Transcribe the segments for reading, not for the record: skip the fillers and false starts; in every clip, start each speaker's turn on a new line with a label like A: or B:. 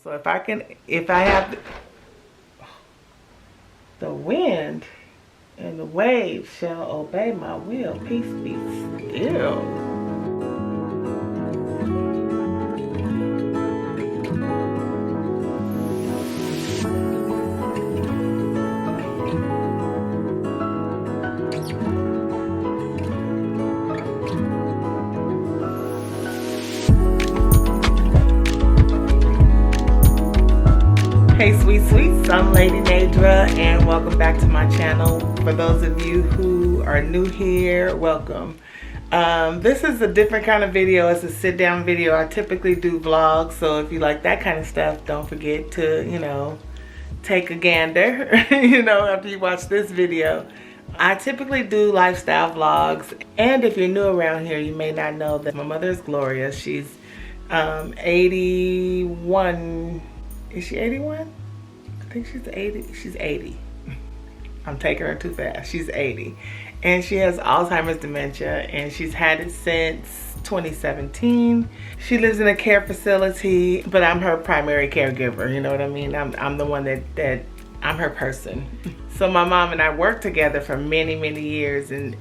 A: So if I have the wind and the waves shall obey my will, peace be still. Hey sweet sweets, I'm Lady Nadra and welcome back to my channel. For those of you who are new here, welcome. This is a different kind of video. It's a sit down video. I typically do vlogs, so if you like that kind of stuff, don't forget to, take a gander, after you watch this video. I typically do lifestyle vlogs, and if you're new around here, you may not know that my mother is Gloria. She's 81. Is she 81? I think she's 80. She's 80. I'm taking her too fast. She's 80. And she has Alzheimer's dementia, and she's had it since 2017. She lives in a care facility, but I'm her primary caregiver. You know what I mean? I'm the one that I'm her person. So my mom and I worked together for many, many years, and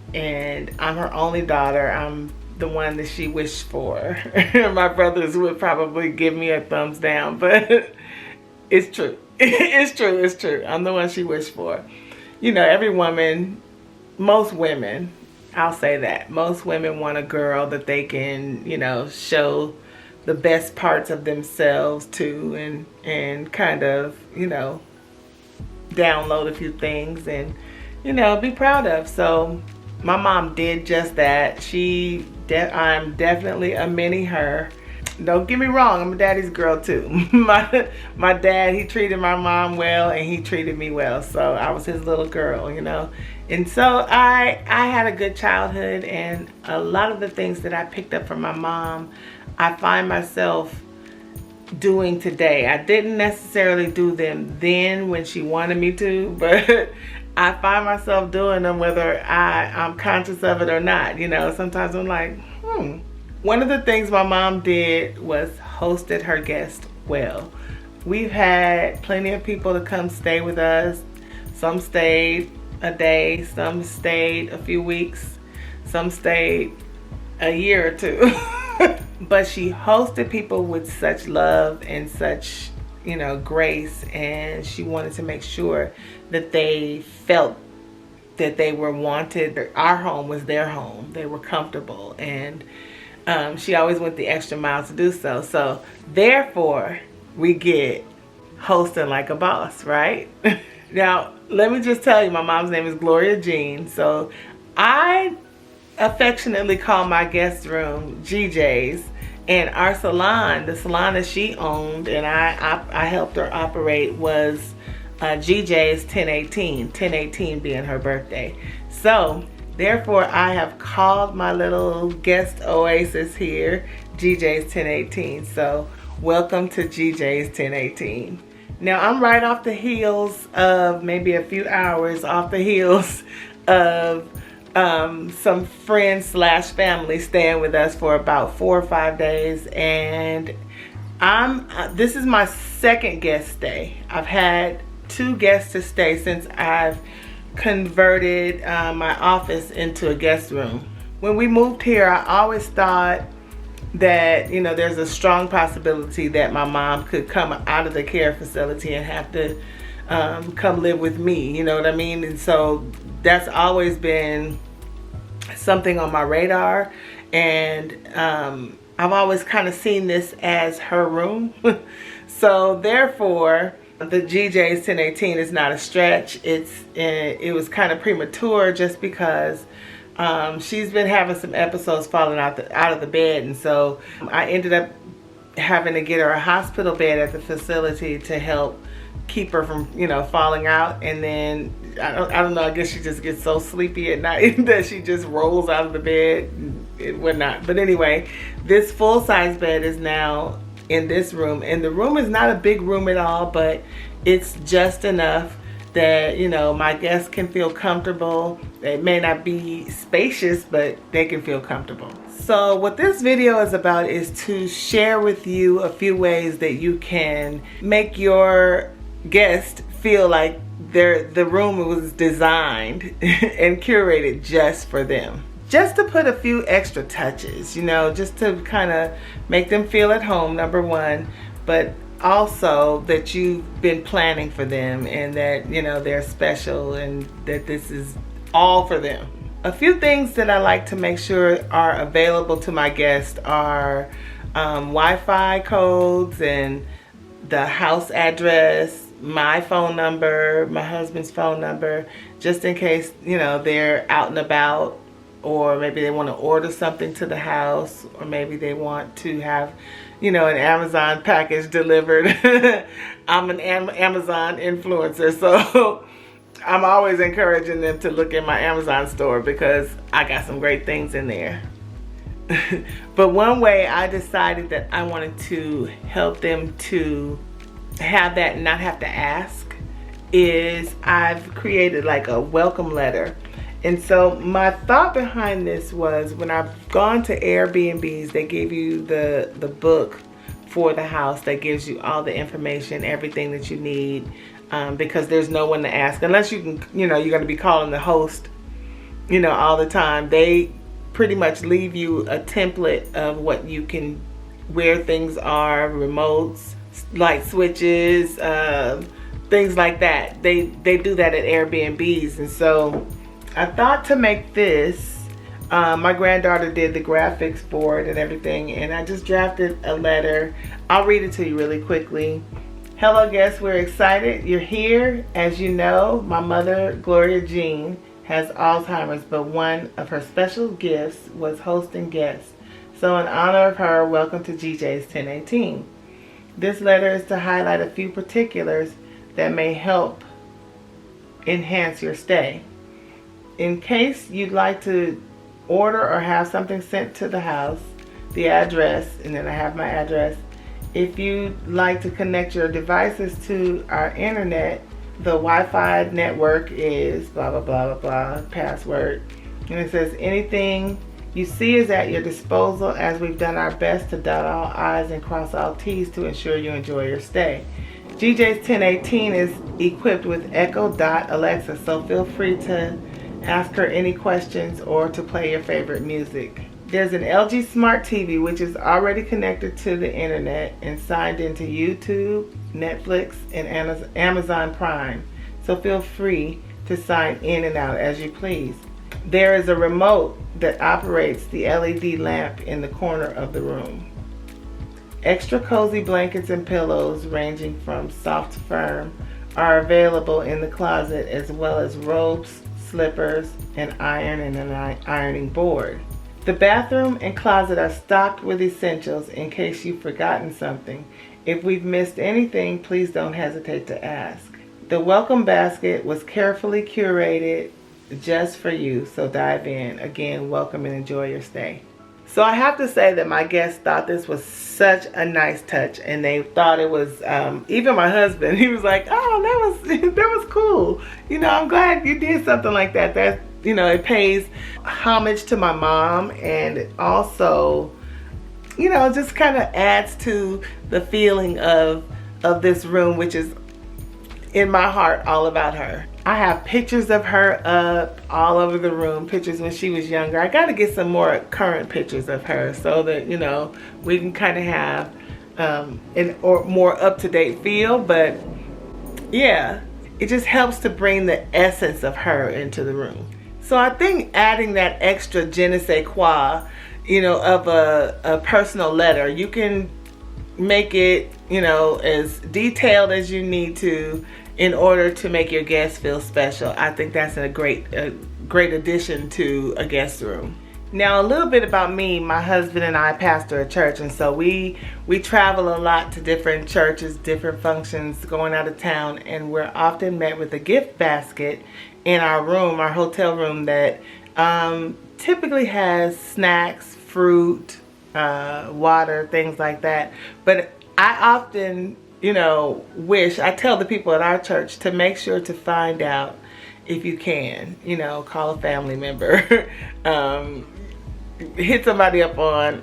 A: I'm her only daughter. I'm the one that she wished for. My brothers would probably give me a thumbs down, but it's true. It's true. It's true. I'm the one she wished for. Every woman, most women, I'll say that. Most women want a girl that they can, show the best parts of themselves to and kind of, download a few things and, be proud of. So my mom did just that. I'm definitely a mini her. Don't get me wrong, I'm a daddy's girl too. My dad, he treated my mom well and he treated me well. So I was his little girl, And so I had a good childhood, and a lot of the things that I picked up from my mom, I find myself doing today. I didn't necessarily do them then when she wanted me to, but I find myself doing them whether I'm conscious of it or not. Sometimes I'm like, One of the things my mom did was hosted her guests well. We've had plenty of people to come stay with us. Some stayed a day, some stayed a few weeks, some stayed a year or two. But she hosted people with such love and such, grace, and she wanted to make sure that they felt that they were wanted. Our home was their home. They were comfortable, and she always went the extra mile to do so. So therefore, we get hosting like a boss, right? Now, let me just tell you, my mom's name is Gloria Jean. So I affectionately call my guest room GJ's, and our salon, the salon that she owned and I helped her operate, was GJ's 1018, 1018 being her birthday. So therefore, I have called my little guest oasis here GJ's 1018. So welcome to GJ's 1018. Now I'm right off the heels of, maybe a few hours off the heels of some friends / family staying with us for about 4 or 5 days, and this is my second guest stay. I've had 2 guests to stay since I've converted my office into a guest room. When we moved here, I always thought that there's a strong possibility that my mom could come out of the care facility and have to come live with me, you know what I mean? And so that's always been something on my radar, and I've always kind of seen this as her room. So therefore, the GJ's 1018 is not a stretch. It was kind of premature just because she's been having some episodes falling out of the bed, and so I ended up having to get her a hospital bed at the facility to help keep her from falling out. And then I don't know, I guess she just gets so sleepy at night that she just rolls out of the bed and whatnot. But anyway, this full-size bed is now in this room, and the room is not a big room at all, but it's just enough that my guests can feel comfortable. It may not be spacious, but they can feel comfortable. So what this video is about is to share with you a few ways that you can make your guest feel like the room was designed and curated just for them. Just to put a few extra touches, you know, just to kind of make them feel at home, number one, but also that you've been planning for them and that, you know, they're special and that this is all for them. A few things that I like to make sure are available to my guests are Wi-Fi codes and the house address, my phone number, my husband's phone number, just in case, you know, they're out and about, or maybe they want to order something to the house, or maybe they want to have, you know, an Amazon package delivered. I'm an Amazon influencer, so I'm always encouraging them to look in my Amazon store because I got some great things in there. But one way I decided that I wanted to help them to have that and not have to ask is I've created like a welcome letter. And so my thought behind this was when I've gone to Airbnbs, they give you the book for the house that gives you all the information, everything that you need. Because there's no one to ask unless you can, you know, you're going to be calling the host, you know, all the time. They pretty much leave you a template of what you can, where things are, remotes, light switches, things like that. They do that at Airbnbs. And so I thought to make this, my granddaughter did the graphics for it and everything, and I just drafted a letter. I'll read it to you really quickly. Hello guests, we're excited you're here. As you know, my mother, Gloria Jean, has Alzheimer's, but one of her special gifts was hosting guests. So in honor of her, welcome to GJ's 1018. This letter is to highlight a few particulars that may help enhance your stay. In case you'd like to order or have something sent to the house, the address, and then I have my address. If you'd like to connect your devices to our internet, the Wi-Fi network is blah, blah, blah, blah, blah, password. And it says anything you see is at your disposal as we've done our best to dot all I's and cross all T's to ensure you enjoy your stay. GJ's 1018 is equipped with Echo Dot Alexa, so feel free to ask her any questions or to play your favorite music. There's an LG Smart TV which is already connected to the internet and signed into YouTube, Netflix, and Amazon Prime. So feel free to sign in and out as you please. There is a remote that operates the LED lamp in the corner of the room. Extra cozy blankets and pillows ranging from soft to firm are available in the closet, as well as robes, slippers, an iron and an ironing board. The bathroom and closet are stocked with essentials in case you've forgotten something. If we've missed anything, please don't hesitate to ask. The welcome basket was carefully curated just for you, so dive in. Again, welcome and enjoy your stay. So I have to say that my guests thought this was such a nice touch, and they thought it was, even my husband, he was like, oh, that was cool. You know, I'm glad you did something like that. That, you know, it pays homage to my mom, and it also, you know, just kind of adds to the feeling of this room, which is in my heart all about her. I have pictures of her up all over the room, pictures when she was younger. I got to get some more current pictures of her so that, you know, we can kind of have an or more up-to-date feel. But yeah, it just helps to bring the essence of her into the room. So I think adding that extra je ne sais quoi, you know, of a personal letter, you can make it, you know, as detailed as you need to in order to make your guests feel special. I think that's a great addition to a guest room. Now, a little bit about me. My husband and I pastor a church, and so we travel a lot to different churches, different functions, going out of town, and we're often met with a gift basket in our room, our hotel room, that typically has snacks, fruit, water, things like that. But I often, you know, I tell the people at our church to make sure to find out, if you can, you know, call a family member, hit somebody up on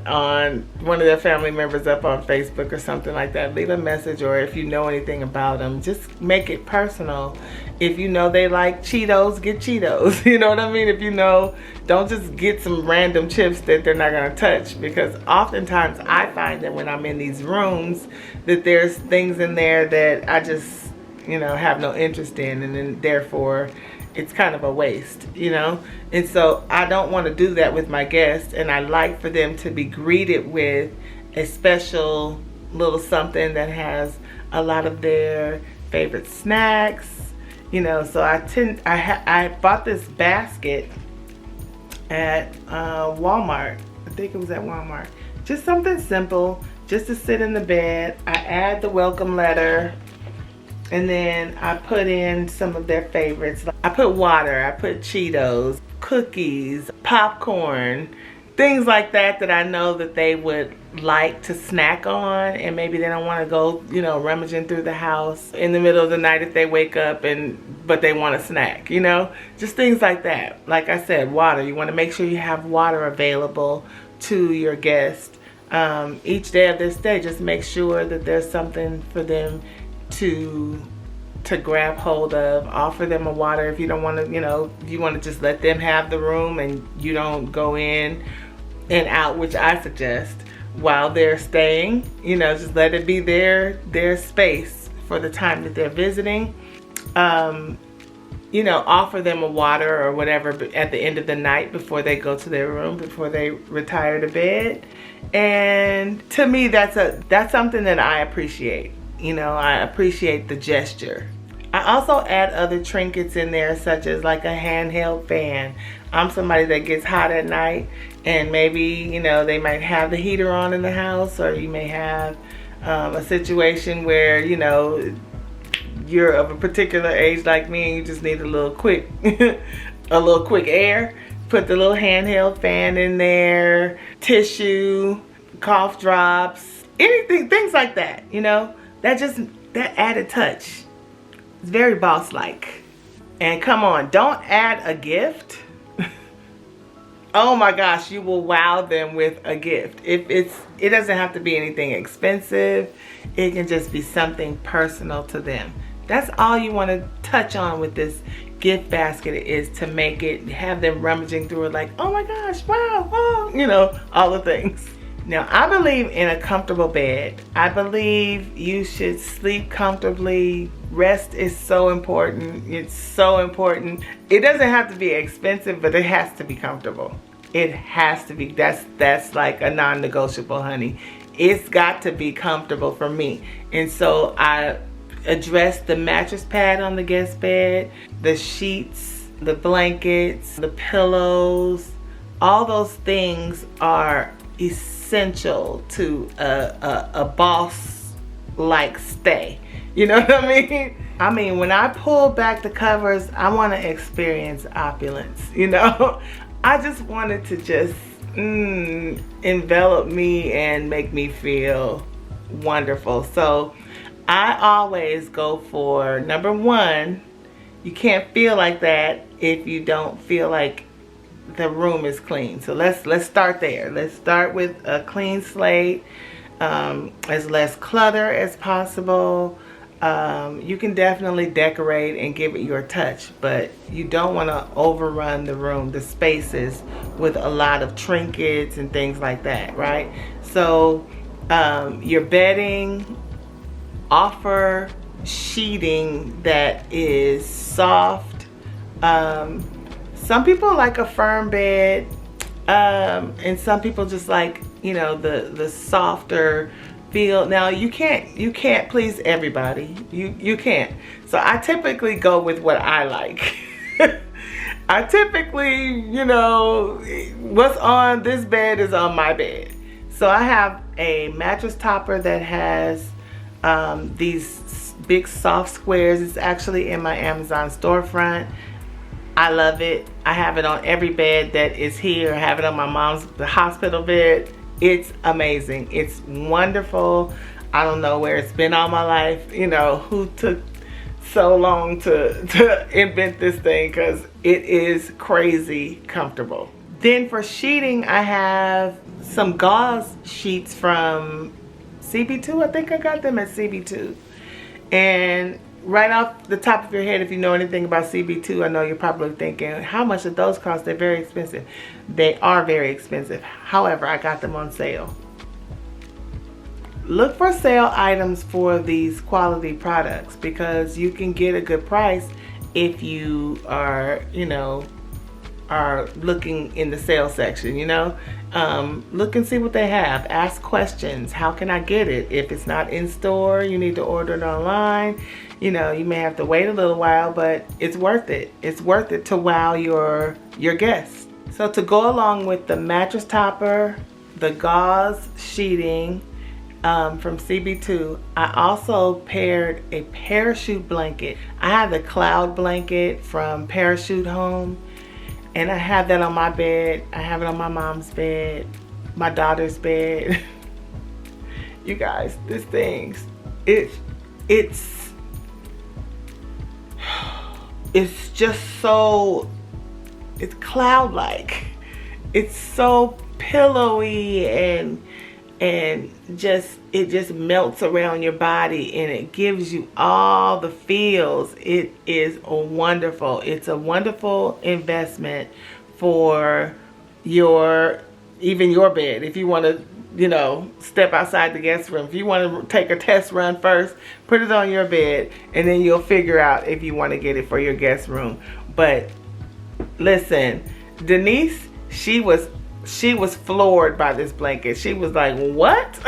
A: one of their family members up on Facebook or something like that. Leave a message, or if you know anything about them, just make it personal. If you know they like Cheetos, get Cheetos. You know what I mean? If you know, don't just get some random chips that they're not gonna touch, because oftentimes I find that when I'm in these rooms that there's things in there that I just, you know, have no interest in, and then therefore it's kind of a waste, you know? And so I don't want to do that with my guests, and I like for them to be greeted with a special little something that has a lot of their favorite snacks, you know. So I bought this basket at Walmart. I think it was at Walmart. Just something simple, just to sit in the bed. I add the welcome letter, and then I put in some of their favorites. I put water, I put Cheetos, cookies, popcorn, things like that that I know that they would like to snack on, and maybe they don't want to go, you know, rummaging through the house in the middle of the night if they wake up but they want a snack, you know? Just things like that. Like I said, water. You want to make sure you have water available to your guest. Each day of their stay, just make sure that there's something for them to grab hold of. Offer them a water if you don't want to, you know, if you want to just let them have the room and you don't go in and out, which I suggest, while they're staying. You know, just let it be their space for the time that they're visiting. You know, offer them a water or whatever at the end of the night before they go to their room, before they retire to bed. And to me, that's something that I appreciate. You know, I appreciate the gesture. I also add other trinkets in there, such as like a handheld fan. I'm somebody that gets hot at night, and maybe, you know, they might have the heater on in the house, or you may have a situation where, you know, you're of a particular age like me and you just need a little quick air. Put the little handheld fan in there, tissue, cough drops, anything, things like that, you know. That added touch. It's very boss-like. And come on, don't add a gift. Oh my gosh, you will wow them with a gift. It doesn't have to be anything expensive. It can just be something personal to them. That's all you want to touch on with this gift basket, is to make it, have them rummaging through it like, oh my gosh, wow, oh, you know, all the things. Now, I believe in a comfortable bed. I believe you should sleep comfortably. Rest is so important. It's so important. It doesn't have to be expensive, but it has to be comfortable. It has to be. That's like a non-negotiable, honey. It's got to be comfortable for me. And so I address the mattress pad on the guest bed, the sheets, the blankets, the pillows. All those things are essential to a boss-like stay. You know what I mean? I mean, when I pull back the covers, I want to experience opulence, you know? I just wanted to just envelop me and make me feel wonderful. So I always go for, number one, you can't feel like that if you don't feel like the room is clean. So let's start there. Let's start with a clean slate, as less clutter as possible. You can definitely decorate and give it your touch, but you don't want to overrun the room, the spaces, with a lot of trinkets and things like that, right? So your bedding, offer sheeting that is soft. Some people like a firm bed, and some people just like, you know, the softer feel. Now you can't please everybody. You can't. So I typically go with what I like. I typically, you know, what's on this bed is on my bed. So I have a mattress topper that has these big soft squares. It's actually in my Amazon storefront. I love it. I have it on every bed that is here. I have it on my mom's hospital bed. It's amazing. It's wonderful. I don't know where it's been all my life. You know, who took so long to invent this thing, because it is crazy comfortable. Then for sheeting, I have some gauze sheets from CB2. I think I got them at CB2. And right off the top of your head, if you know anything about CB2, I know you're probably thinking, how much did those cost? They're very expensive. They are very expensive. However, I got them on sale. Look for sale items for these quality products because you can get a good price if you are, you know, are looking in the sales section, you know. Look and see what they have. Ask questions. How can I get it? If it's not in store, you need to order it online. You know, you may have to wait a little while, but it's worth it. It's worth it to wow your guests. So to go along with the mattress topper, the gauze sheeting from CB2, I also paired a parachute blanket. I have the cloud blanket from Parachute Home. And I have that on my bed. I have it on my mom's bed, my daughter's bed. You guys, this thing, it's just so, it's cloud-like. It's so pillowy and it just melts around your body and it gives you all the feels. It is wonderful. It's a wonderful investment for even your bed. If you want to, you know, step outside the guest room, if you want to take a test run first, put it on your bed and then you'll figure out if you want to get it for your guest room. But listen, Denise, she was floored by this blanket. She was like, what?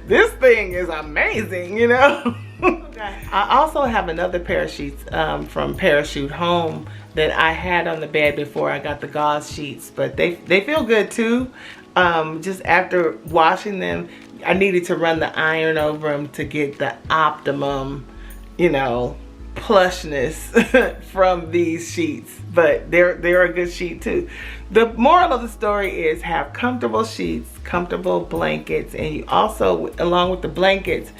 A: This thing is amazing, you know? I also have another pair of sheets from Parachute Home that I had on the bed before I got the gauze sheets, but they feel good too. Just after washing them, I needed to run the iron over them to get the optimum, you know, plushness from these sheets. But they're a good sheet too. The moral of the story is have comfortable sheets, comfortable blankets, and you also, along with the blankets,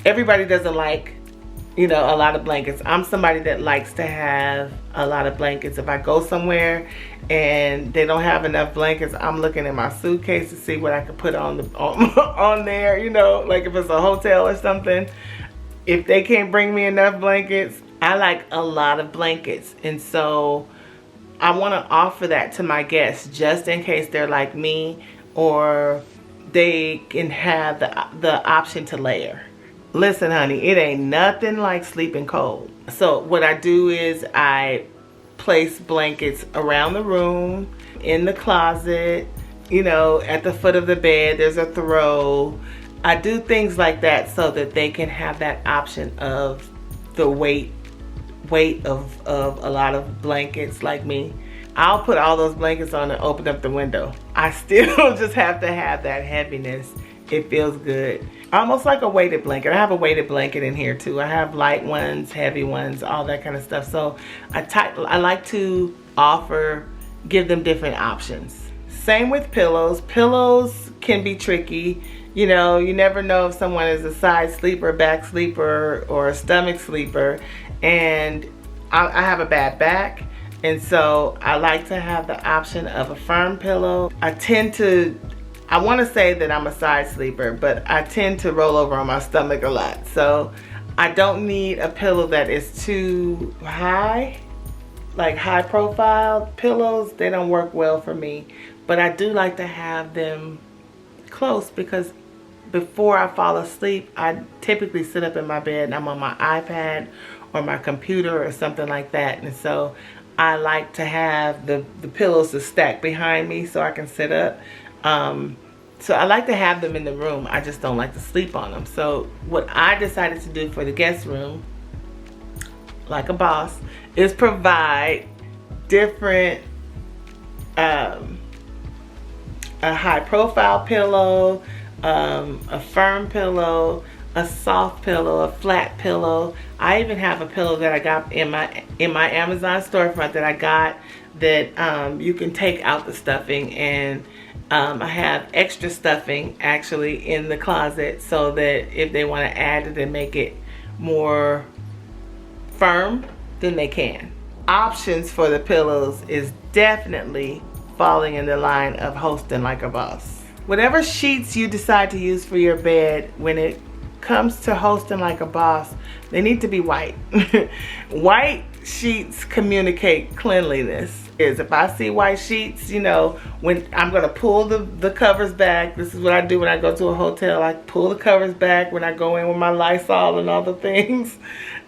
A: everybody doesn't like, you know, a lot of blankets. I'm somebody that likes to have a lot of blankets. If I go somewhere and they don't have enough blankets, I'm looking in my suitcase to see what I can put on there, you know, like if it's a hotel or something. If they can't bring me enough blankets, I like a lot of blankets. And so I want to offer that to my guests just in case they're like me or they can have the option to layer. Listen, honey, it ain't nothing like sleeping cold. So what I do is I place blankets around the room, in the closet, you know, at the foot of the bed, there's a throw. I do things like that so that they can have that option of the weight of a lot of blankets like me. I'll put all those blankets on and open up the window. I still just have to have that heaviness. It feels good. Almost like a weighted blanket. I have a weighted blanket in here too. I have light ones, heavy ones, all that kind of stuff. So I like to give them different options. Same with pillows. Pillows can be tricky. You know, you never know if someone is a side sleeper, back sleeper, or a stomach sleeper. And I have a bad back. And so I like to have the option of a firm pillow. I want to say that I'm a side sleeper, but I tend to roll over on my stomach a lot. So I don't need a pillow that is too high, like high profile pillows. They don't work well for me. But I do like to have them close because before I fall asleep, I typically sit up in my bed and I'm on my iPad or my computer or something like that. And so I like to have the pillows to stack behind me so I can sit up. So I like to have them in the room. I just don't like to sleep on them. So what I decided to do for the guest room, like a boss, is provide different, a high profile pillow, a firm pillow, a soft pillow, a flat pillow. I even have a pillow that I got in my Amazon storefront that I got that you can take out the stuffing, and I have extra stuffing actually in the closet so that if they want to add it and make it more firm, then they can. options for the pillows is definitely falling in the line of hosting like a boss. Whatever sheets you decide to use for your bed, when it comes to hosting like a boss, they need to be white. White sheets communicate cleanliness. If I see white sheets, you know, when I'm gonna pull the covers back, this is what I do when I go to a hotel. I pull the covers back when I go in with my Lysol and all the things.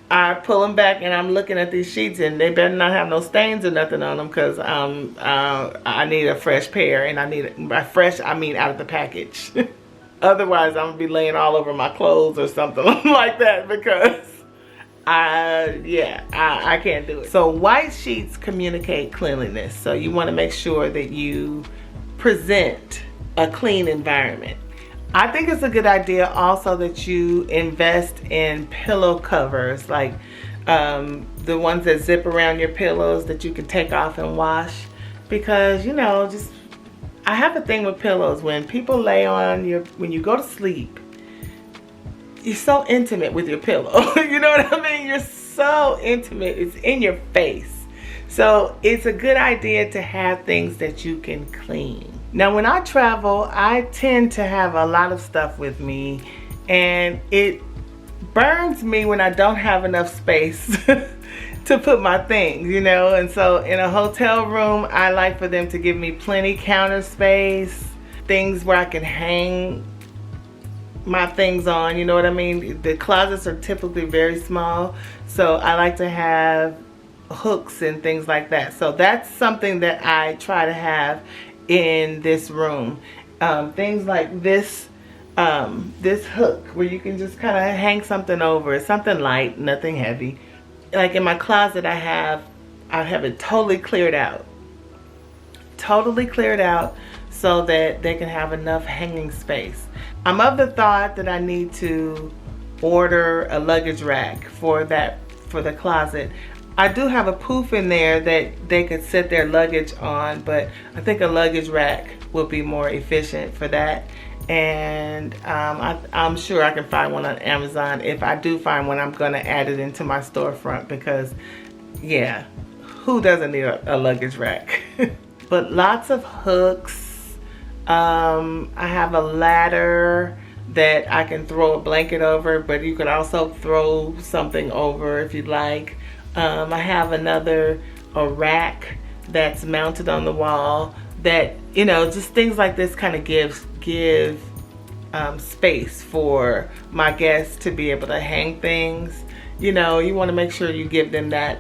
A: I pull them back and I'm looking at these sheets, and they better not have no stains or nothing on them, because I need a fresh pair, and I need, by fresh I mean out of the package. Otherwise I'm gonna be laying all over my clothes or something like that, because I can't do it. So white sheets communicate cleanliness. So you want to make sure that you present a clean environment. I think it's a good idea also that you invest in pillow covers, like the ones that zip around your pillows that you can take off and wash, because, you know, just, I have a thing with pillows. When people lay on when you go to sleep, you're so intimate with your pillow. You know what I mean? You're so intimate. It's in your face. So it's a good idea to have things that you can clean. Now, when I travel, I tend to have a lot of stuff with me, and it burns me when I don't have enough space to put my things, you know? And so in a hotel room, I like for them to give me plenty counter space, things where I can hang my things on, you know what I mean? The closets are typically very small, so I like to have hooks and things like that. So that's something that I try to have in this room. Things like this hook where you can just kind of hang something over. It's something light, nothing heavy. Like in my closet, I have it totally cleared out. Totally cleared out, so that they can have enough hanging space. I'm of the thought that I need to order a luggage rack for the closet. I do have a poof in there that they could set their luggage on, but I think a luggage rack will be more efficient for that. And I'm sure I can find one on Amazon. If I do find one, I'm gonna add it into my storefront, because yeah, who doesn't need a luggage rack? But lots of hooks. I have a ladder that I can throw a blanket over, but you could also throw something over if you'd like. I have a rack that's mounted on the wall that, you know, just things like this kind of give space for my guests to be able to hang things. You know, you want to make sure you give them that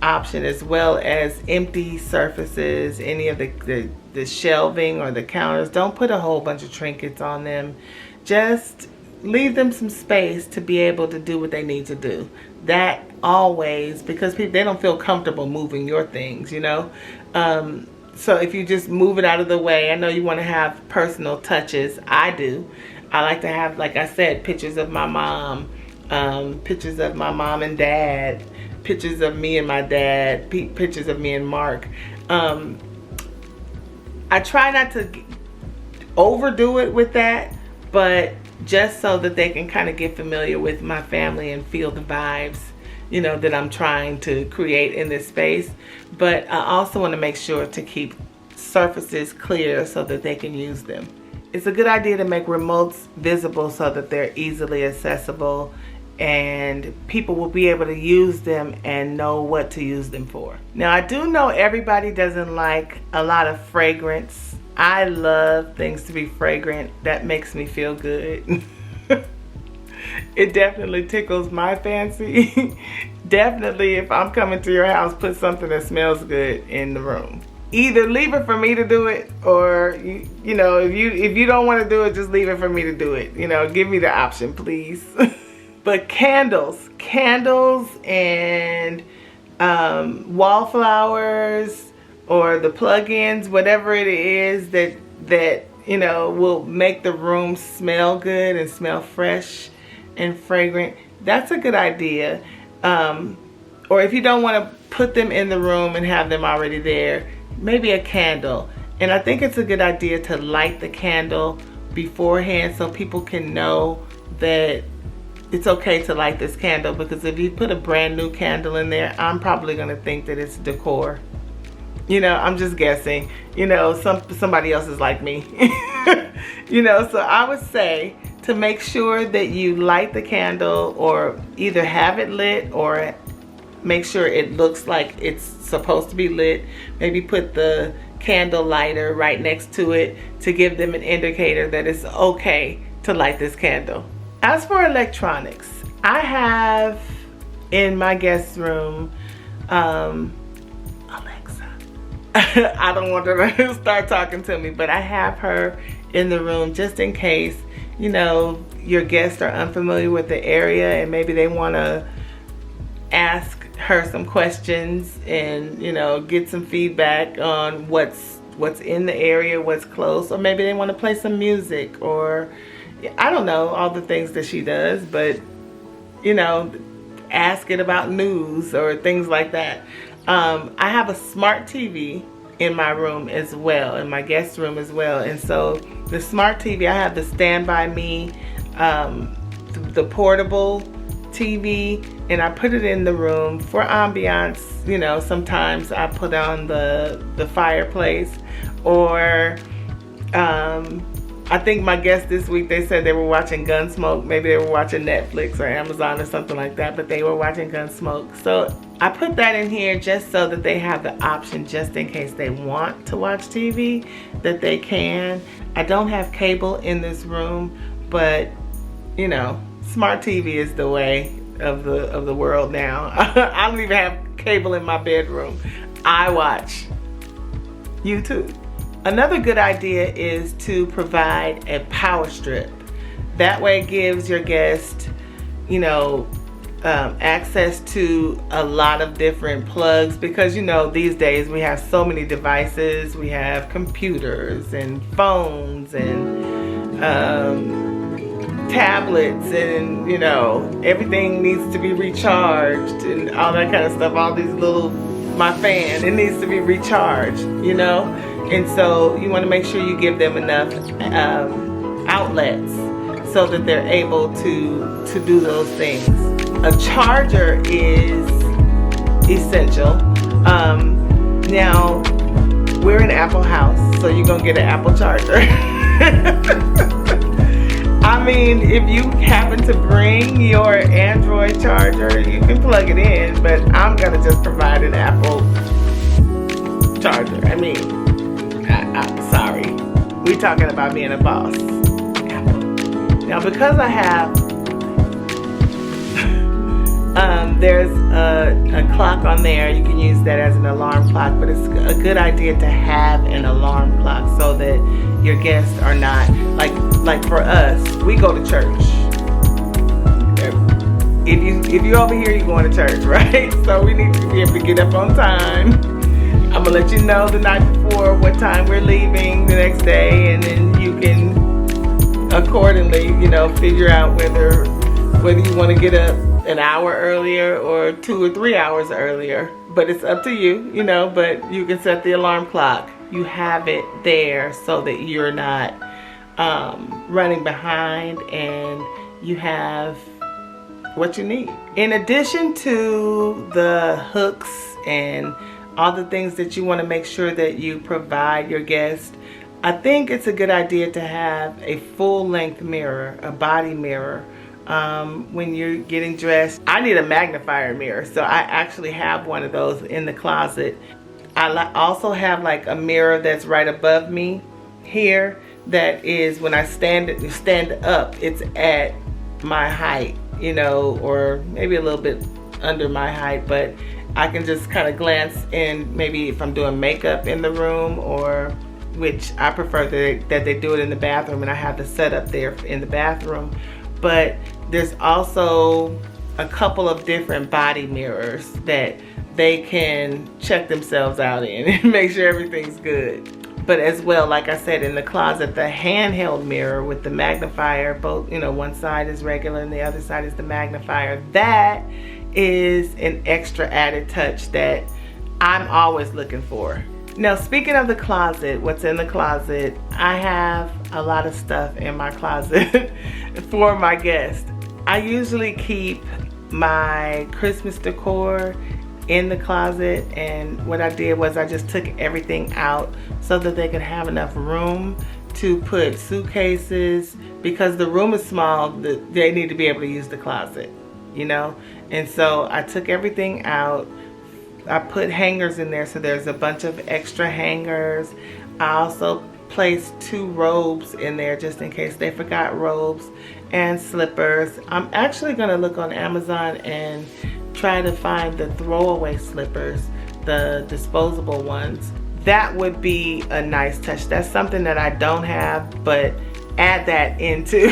A: option, as well as empty surfaces, any of the shelving or the counters. Don't put a whole bunch of trinkets on them. Just leave them some space to be able to do what they need to do. That always, because they don't feel comfortable moving your things, you know. So if you just move it out of the way, I know you want to have personal touches. I do. I like to have, like I said, pictures of my mom, pictures of my mom and dad, pictures of me and my dad, pictures of me and Mark. I try not to overdo it with that, but just so that they can kind of get familiar with my family and feel the vibes, you know, that I'm trying to create in this space. But I also want to make sure to keep surfaces clear so that they can use them. It's a good idea to make remotes visible so that they're easily accessible and people will be able to use them and know what to use them for. Now, I do know everybody doesn't like a lot of fragrance. I love things to be fragrant. That makes me feel good. It definitely tickles my fancy. Definitely, if I'm coming to your house, put something that smells good in the room. Either leave it for me to do it, or you know, if you don't want to do it, just leave it for me to do it. You know, give me the option, please. But candles and wallflowers or the plug-ins, whatever it is that you know will make the room smell good and smell fresh and fragrant. That's a good idea. Or if you don't want to put them in the room and have them already there, maybe a candle. And I think it's a good idea to light the candle beforehand so people can know that it's okay to light this candle, because if you put a brand new candle in there, I'm probably gonna think that it's decor. You know, I'm just guessing. You know, somebody else is like me. You know, so I would say to make sure that you light the candle, or either have it lit or make sure it looks like it's supposed to be lit. Maybe put the candle lighter right next to it to give them an indicator that it's okay to light this candle. As for electronics, I have in my guest room Alexa. I don't want her to start talking to me, but I have her in the room just in case, you know, your guests are unfamiliar with the area and maybe they want to ask her some questions and, you know, get some feedback on what's in the area, what's close, or maybe they want to play some music, or I don't know, all the things that she does, but, you know, ask it about news or things like that. I have a smart TV in my room as well, in my guest room as well. And so the smart TV, I have the Stand By Me, the portable TV, and I put it in the room for ambiance. You know, sometimes I put on the fireplace, or I think my guests this week, they said they were watching Gunsmoke. Maybe they were watching Netflix or Amazon or something like that, but they were watching Gunsmoke. So I put that in here just so that they have the option, just in case they want to watch TV, that they can. I don't have cable in this room, but you know, smart TV is the way of the world now. I don't even have cable in my bedroom. I watch YouTube. Another good idea is to provide a power strip. That way it gives your guest, you know, access to a lot of different plugs, because you know, these days we have so many devices. We have computers and phones and tablets, and you know, everything needs to be recharged and all that kind of stuff. All these little, my fan, it needs to be recharged, you know. And so you want to make sure you give them enough outlets so that they're able to do those things. A charger is essential. Now, we're an Apple house, so you're going to get an Apple charger. I mean, if you happen to bring your Android charger, you can plug it in, but I'm going to just provide an Apple charger. I mean, I'm sorry. We're talking about being a boss. Apple. Now, because I have, there's a clock on there. You can use that as an alarm clock, but it's a good idea to have an alarm clock so that your guests are not, like for us, we go to church. If you're over here, you're going to church, right? So we need to be able to get up on time. I'm gonna let you know the night before what time we're leaving the next day, and then you can accordingly, you know, figure out whether you want to get up an hour earlier or 2 or 3 hours earlier. But it's up to you, you know, but you can set the alarm clock. You have it there so that you're not running behind, and you have what you need. In addition to the hooks and all the things that you want to make sure that you provide your guest, I think it's a good idea to have a full-length mirror, a body mirror. When you're getting dressed, I need a magnifier mirror, so I actually have one of those in the closet. I also have like a mirror that's right above me here, that is, when I stand up, it's at my height, you know, or maybe a little bit under my height, but I can just kind of glance in, maybe if I'm doing makeup in the room, or which I prefer that they do it in the bathroom, and I have the setup there in the bathroom. But there's also a couple of different body mirrors that they can check themselves out in and make sure everything's good. But as well, like I said, in the closet, the handheld mirror with the magnifier, both, you know, one side is regular and the other side is the magnifier. That is an extra added touch that I'm always looking for. Now, speaking of the closet, what's in the closet, I have a lot of stuff in my closet for my guests. I usually keep my Christmas decor in the closet, and what I did was I just took everything out so that they could have enough room to put suitcases, because the room is small. They need to be able to use the closet, you know. And so I took everything out. I put hangers in there, so there's a bunch of extra hangers. I also placed 2 robes in there just in case they forgot robes, and slippers. I'm actually gonna look on Amazon and try to find the throwaway slippers, the disposable ones. That would be a nice touch. That's something that I don't have, but add that into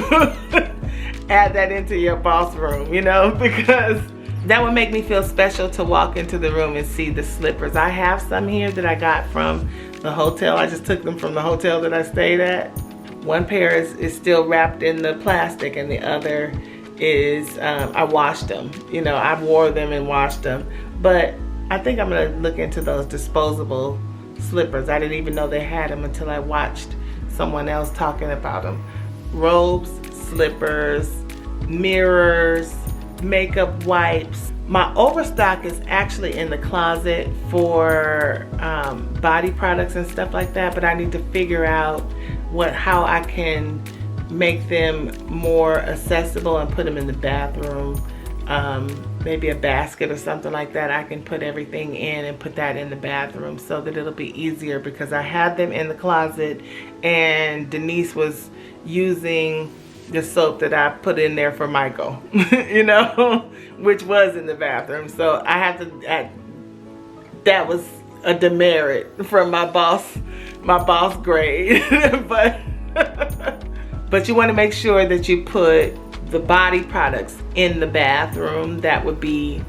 A: add that into your boss room, you know, because that would make me feel special to walk into the room and see the slippers. I have some here that I got from the hotel. I just took them from the hotel that I stayed at. One pair is still wrapped in the plastic, and the other is, I washed them. You know, I wore them and washed them. But I think I'm gonna look into those disposable slippers. I didn't even know they had them until I watched someone else talking about them. Robes, slippers, mirrors, makeup wipes. My overstock is actually in the closet for body products and stuff like that, but I need to figure out how I can make them more accessible and put them in the bathroom. Maybe a basket or something like that. I can put everything in and put that in the bathroom so that it'll be easier, because I had them in the closet and Denise was using the soap that I put in there for Michael, you know, which was in the bathroom. So I have to, that was a demerit from my boss grade. But you want to make sure that you put the body products in the bathroom. That would be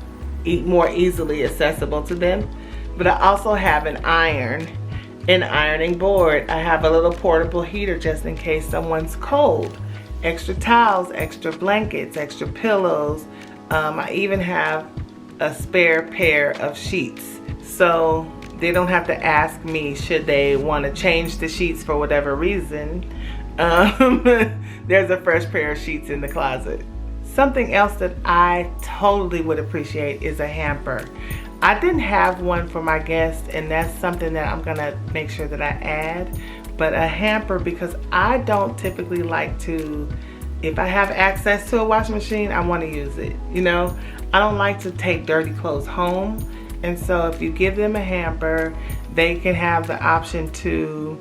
A: more easily accessible to them. But I also have an ironing board. I have a little portable heater just in case someone's cold. Extra towels, extra blankets, extra pillows. I even have a spare pair of sheets, so they don't have to ask me should they want to change the sheets for whatever reason. There's a fresh pair of sheets in the closet. Something else that I totally would appreciate is a hamper. I didn't have one for my guests, and that's something that I'm gonna make sure that I add. But a hamper, because I don't typically like to, if I have access to a washing machine, I want to use it. You know, I don't like to take dirty clothes home. And so if you give them a hamper, they can have the option to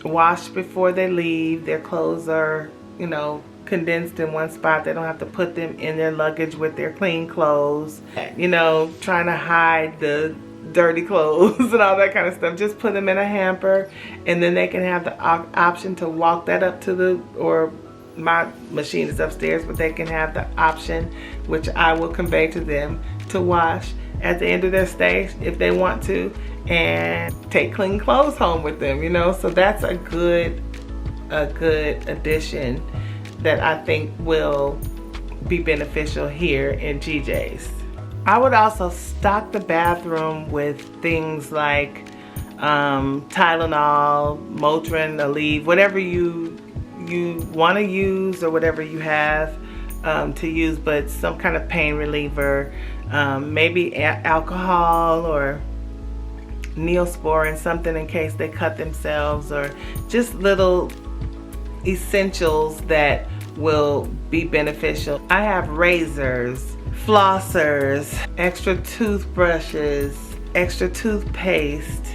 A: wash before they leave. Their clothes are, you know, condensed in one spot. They don't have to put them in their luggage with their clean clothes, you know, trying to hide the dirty clothes and all that kind of stuff. Just put them in a hamper, and then they can have the option to walk that up to or my machine is upstairs, but they can have the option, which I will convey to them, to wash at the end of their stay if they want to, and take clean clothes home with them, you know. So that's a good addition that I think will be beneficial here in GJ's. I would also stock the bathroom with things like Tylenol, Motrin, Aleve, whatever you want to use or whatever you have to use, but some kind of pain reliever, maybe alcohol or Neosporin, something in case they cut themselves, or just little essentials that will be beneficial. I have razors, flossers, extra toothbrushes, extra toothpaste,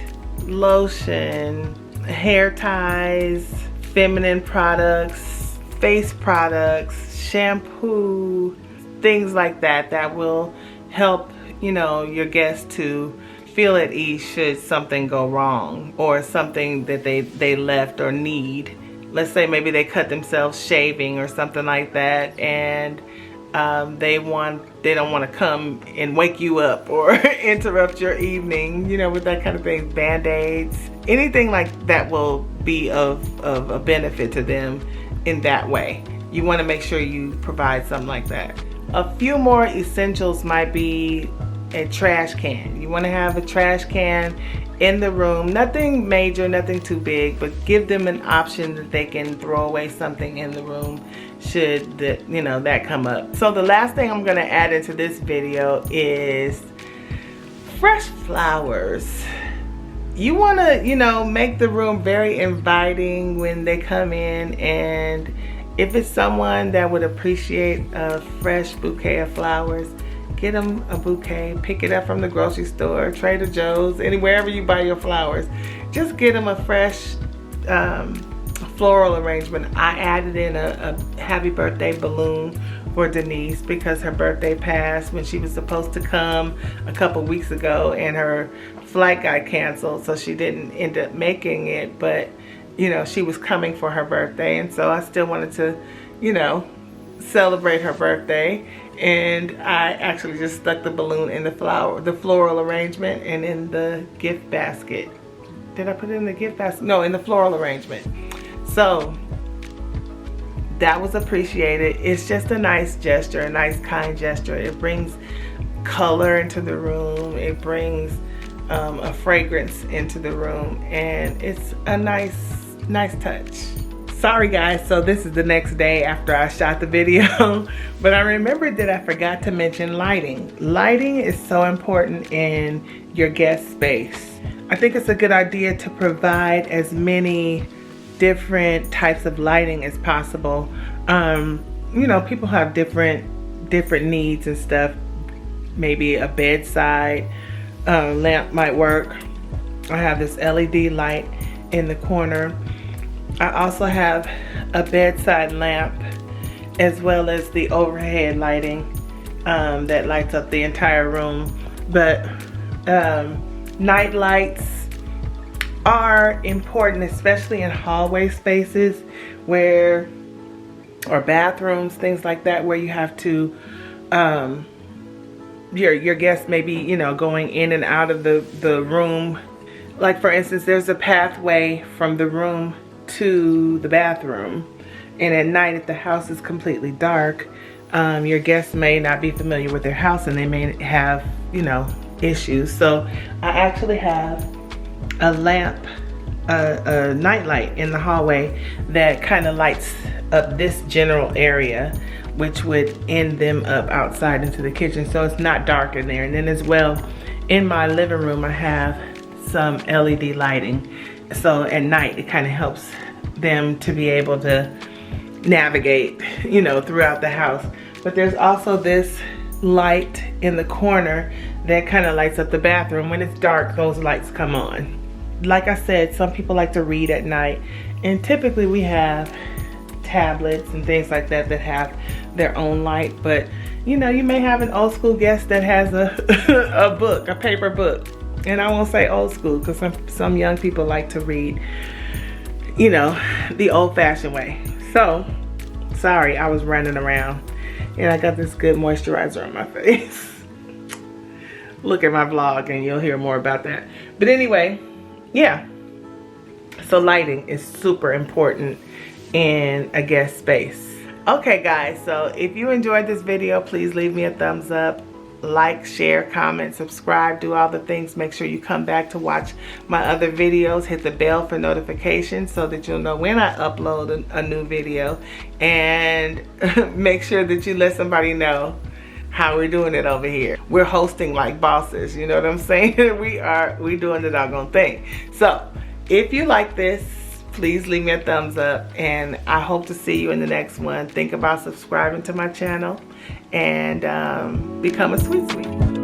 A: lotion, hair ties, feminine products, face products, shampoo, things like that that will help, you know, your guests to feel at ease should something go wrong or something that they left or need. Let's say maybe they cut themselves shaving or something like that, and they don't want to come and wake you up or interrupt your evening, you know, with that kind of thing. Band-aids, anything like that will be of a benefit to them in that way. You want to make sure you provide something like that. A few more essentials might be a trash can. You want to have a trash can in the room. Nothing major, nothing too big, but give them an option that they can throw away something in the room. should that come up. So the last thing I'm gonna add into this video is fresh flowers. You wanna, make the room very inviting when they come in, and if it's someone that would appreciate a fresh bouquet of flowers, get them a bouquet. Pick it up from the grocery store, Trader Joe's, wherever you buy your flowers. Just get them a fresh floral arrangement. I added in a happy birthday balloon for Denise because her birthday passed when she was supposed to come a couple weeks ago, and her flight got canceled, so she didn't end up making it, but she was coming for her birthday, and so I still wanted to celebrate her birthday, and I actually just stuck the balloon in the floral arrangement and in the gift basket. Did I put it in the gift basket? No, in the floral arrangement. So that was appreciated. It's just a nice gesture, a nice kind gesture. It brings color into the room. It brings a fragrance into the room, and it's a nice touch. Sorry guys, so this is the next day after I shot the video, but I remembered that I forgot to mention lighting. Lighting is so important in your guest space. I think it's a good idea to provide as many different types of lighting as possible. People have different needs and stuff. Maybe a bedside lamp might work. I have this LED light in the corner. I also have a bedside lamp as well as the overhead lighting that lights up the entire room. But night lights are important, especially in hallway spaces or bathrooms, things like that, where you have to your guests may be going in and out of the room. Like for instance, there's a pathway from the room to the bathroom, and at night if the house is completely dark, your guests may not be familiar with their house and they may have issues. So I actually have a lamp, a night light in the hallway that kind of lights up this general area, which would end them up outside into the kitchen, so it's not dark in there. And then as well, in my living room I have some LED lighting, so at night it kind of helps them to be able to navigate throughout the house. But there's also this light in the corner that kind of lights up the bathroom. When it's dark, those lights come on. Like I said, some people like to read at night, and typically we have tablets and things like that that have their own light. But you may have an old school guest that has a book, a paper book. And I won't say old school because some young people like to read the old-fashioned way. So sorry, I was running around and I got this good moisturizer on my face. Look at my vlog and you'll hear more about that. But anyway, yeah, so lighting is super important in a guest space. Okay guys, so if you enjoyed this video, please leave me a thumbs up, like, share, comment, subscribe, do all the things. Make sure you come back to watch my other videos. Hit the bell for notifications so that you'll know when I upload a new video, and make sure that you let somebody know how we're doing it over here. We're hosting like bosses, you know what I'm saying? we doing the doggone thing. So if you like this, please leave me a thumbs up, and I hope to see you in the next one. Think about subscribing to my channel and become a sweet sweet.